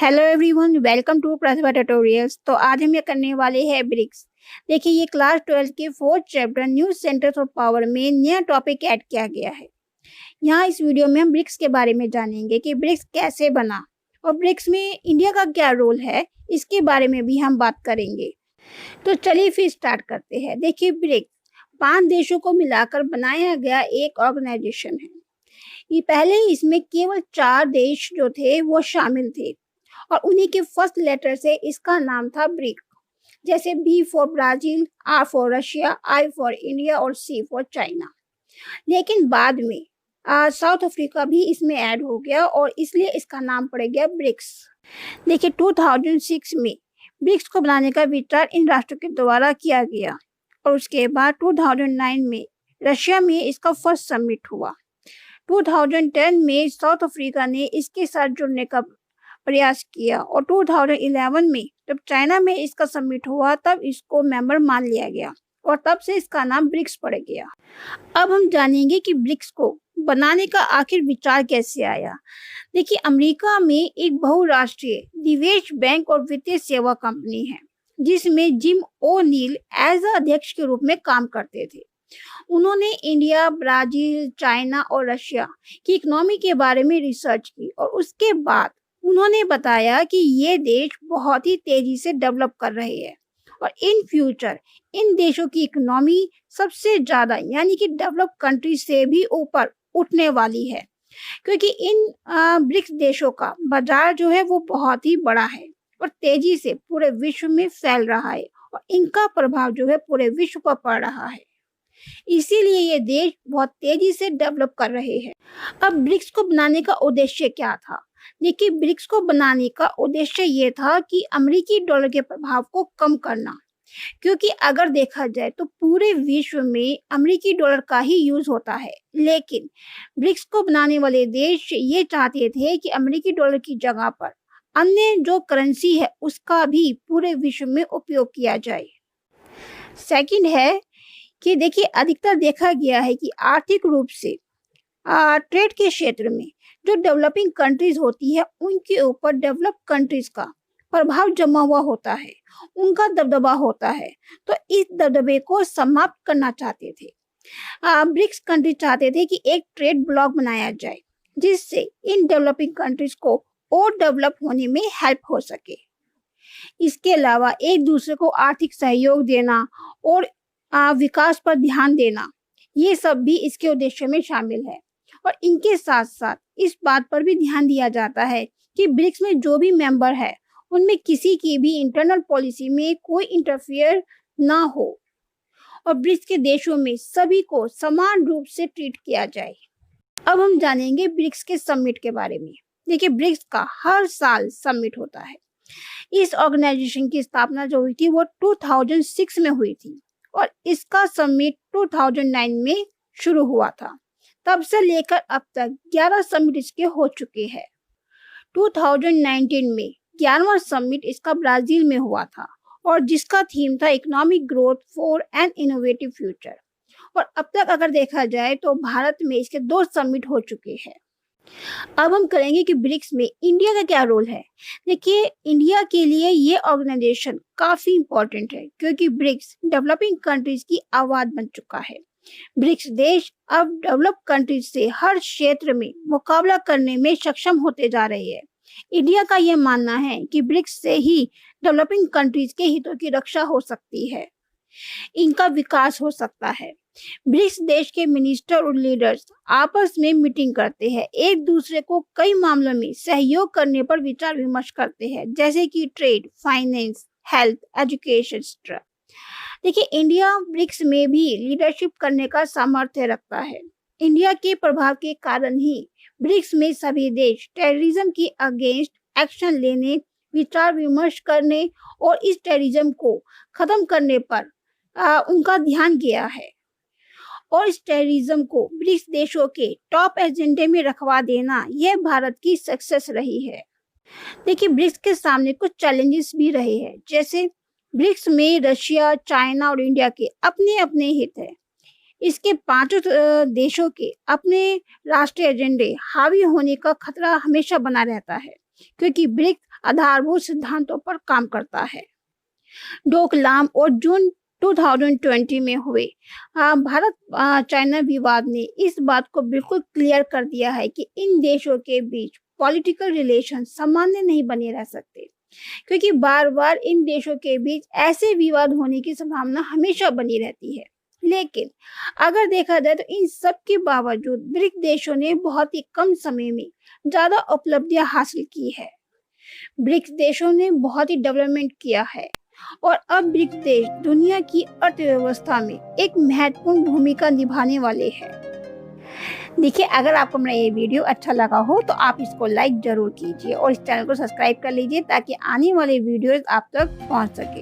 Hello everyone, welcome to Pratibha tutorials. तो आज हम ये करने वाले हैं ब्रिक्स। देखिए, ये क्लास 12 के 4th chapter new centres of power में नया टॉपिक ऐड किया गया है। यहाँ इस वीडियो में हम ब्रिक्स के बारे में जानेंगे कि ब्रिक्स कैसे बना और ब्रिक्स में इंडिया का क्या रोल है, इसके बारे में भी हम बात करेंगे। तो चलिए फिर स्टार्ट करते हैं। देखिए, ब्रिक्स 5 देशों को मिलाकर बनाया गया एक ऑर्गेनाइजेशन है। ये पहले इसमें केवल 4 देश जो थे वो शामिल थे और उन्हीं के फर्स्ट लेटर से इसका नाम था ब्रिक। जैसे B for Brazil, R for Russia, I for India और सी फॉर चाइना। लेकिन बाद में साउथ अफ्रीका भी इसमें ऐड हो गया और इसलिए इसका नाम पड़ गया ब्रिक्स। देखिए, 2006 में ब्रिक्स को बनाने का विचार इन राष्ट्रों के द्वारा किया गया और उसके बाद 2009 में रशिया में इसका फर्स्ट समिट हुआ। 2010 में साउथ अफ्रीका ने इसके साथ जुड़ने का प्रयास किया और 2011 में जब चाइना में इसका समिट हुआ तब इसको मेंबर मान लिया गया और तब से इसका नाम ब्रिक्स पड़ गया। अब हम जानेंगे कि ब्रिक्स को बनाने का आखिर विचार कैसे आया। देखिए, अमेरिका में एक बहुराष्ट्रीय निवेश बैंक और वित्तीय सेवा कंपनी है जिसमें जिम ओ'नील एज अध्यक्ष के रूप में काम करते थे। उन्होंने इंडिया, ब्राजील, चाइना और रशिया की इकोनॉमी के बारे में रिसर्च की और उसके बाद उन्होंने बताया कि ये देश बहुत ही तेजी से डेवलप कर रहे हैं और इन फ्यूचर इन देशों की इकोनॉमी सबसे ज्यादा यानी कि डेवलप कंट्री से भी ऊपर उठने वाली है, क्योंकि इन ब्रिक्स देशों का बाजार जो है वो बहुत ही बड़ा है और तेजी से पूरे विश्व में फैल रहा है और इनका प्रभाव जो है पूरे विश्व पर पड़ रहा है। इसीलिए ये देश बहुत तेजी से डेवलप कर रहे हैं। अब ब्रिक्स को बनाने का उद्देश्य क्या था? देखिए, ब्रिक्स को बनाने का उद्देश्य ये था कि अमेरिकी डॉलर के प्रभाव को कम करना, क्योंकि अगर देखा जाए तो पूरे विश्व में अमेरिकी डॉलर का ही यूज होता है। लेकिन ब्रिक्स को बनाने वाले देश ये चाहते थे कि अमेरिकी डॉलर की जगह पर अन्य जो करेंसी है उसका भी पूरे विश्व में उपयोग किया जाए। सेकंड है कि देखिए, अधिकतर देखा गया है कि आर्थिक रूप से ट्रेड के क्षेत्र में जो डेवलपिंग कंट्रीज होती है उनके ऊपर डेवलप कंट्रीज का प्रभाव जमा हुआ होता है, उनका दबदबा होता है। तो इस दबदबे को समाप्त करना चाहते थे। ब्रिक्स कंट्री चाहते थे कि एक ट्रेड ब्लॉक बनाया जाए जिससे इन डेवलपिंग कंट्रीज को और डेवलप होने में हेल्प हो सके। इसके अलावा एक दूसरे को आर्थिक सहयोग देना और विकास पर ध्यान देना, ये सब भी इसके उद्देश्य में शामिल है। और इनके साथ साथ इस बात पर भी ध्यान दिया जाता है कि ब्रिक्स में जो भी मेंबर है उनमें किसी की भी इंटरनल पॉलिसी में कोई इंटरफियर ना हो और ब्रिक्स के देशों में सभी को समान रूप से ट्रीट किया जाए। अब हम जानेंगे ब्रिक्स के समिट के बारे में। देखिए, ब्रिक्स का हर साल समिट होता है। इस ऑर्गेनाइजेशन की स्थापना जो हुई थी वो 2006 में हुई थी और इसका समिट 2009 में शुरू हुआ था। तब से लेकर अब तक 11 समिट इसके हो चुके हैं। 2019 में 11वां समिट इसका ब्राजील में हुआ था और जिसका थीम था economic growth for an innovative future. और अब तक अगर देखा जाए तो भारत में इसके 2 समिट हो चुके हैं। अब हम करेंगे कि ब्रिक्स में इंडिया का क्या रोल है। देखिए, इंडिया के लिए ये ऑर्गेनाइजेशन काफी इंपॉर्टेंट है क्योंकि ब्रिक्स डेवलपिंग कंट्रीज की आवाज बन चुका है। ब्रिक्स देश अब डेवलप कंट्रीज से हर क्षेत्र में मुकाबला करने में सक्षम होते जा रहे हैं। इंडिया का यह मानना है कि ब्रिक्स से ही डेवलपिंग कंट्रीज के हितों की रक्षा हो सकती है, इनका विकास हो सकता है। ब्रिक्स देश के मिनिस्टर और लीडर्स आपस में मीटिंग करते हैं, एक दूसरे को कई मामलों में सहयोग करने पर विचार विमर्श करते हैं, जैसे कि trade, finance, health, education etcetera. देखिए, इंडिया ब्रिक्स में भी लीडरशिप करने का सामर्थ्य रखता है। इंडिया के प्रभाव के कारण ही ब्रिक्स में सभी देश टेररिज्म के अगेंस्ट एक्शन लेने, विचार विमर्श करने और इस टेररिज्म को खत्म करने पर उनका ध्यान गया है और इस टेररिज्म को ब्रिक्स देशों के टॉप एजेंडे में रखवा देना यह भारत की सक्सेस रही है। देखिए, ब्रिक्स के सामने कुछ चैलेंजेस भी रहे हैं, जैसे ब्रिक्स में रशिया, चाइना और इंडिया के अपने अपने हित है। इसके 5 देशों के अपने राष्ट्रीय एजेंडे हावी होने का खतरा हमेशा बना रहता है, क्योंकि ब्रिक्स आधारभूत सिद्धांतों पर काम करता है। डोकलाम और जून 2020 में हुए भारत चाइना विवाद ने इस बात को बिल्कुल क्लियर कर दिया है कि इन देशों के बीच पॉलिटिकल रिलेशन सामान्य नहीं बने रह सकते, क्योंकि बार बार इन देशों के बीच ऐसे विवाद होने की संभावना हमेशा बनी रहती है। लेकिन अगर देखा जाए तो इन सब के बावजूद ब्रिक्स देशों ने बहुत ही कम समय में ज्यादा उपलब्धियां हासिल की है। ब्रिक्स देशों ने बहुत ही डेवलपमेंट किया है और अब ब्रिक्स देश दुनिया की अर्थव्यवस्था में एक महत्वपूर्ण भूमिका निभाने वाले हैं। देखिए, अगर आपको मेरा ये वीडियो अच्छा लगा हो तो आप इसको लाइक जरूर कीजिए और इस चैनल को सब्सक्राइब कर लीजिए ताकि आने वाले वीडियोस आप तक पहुंच सके।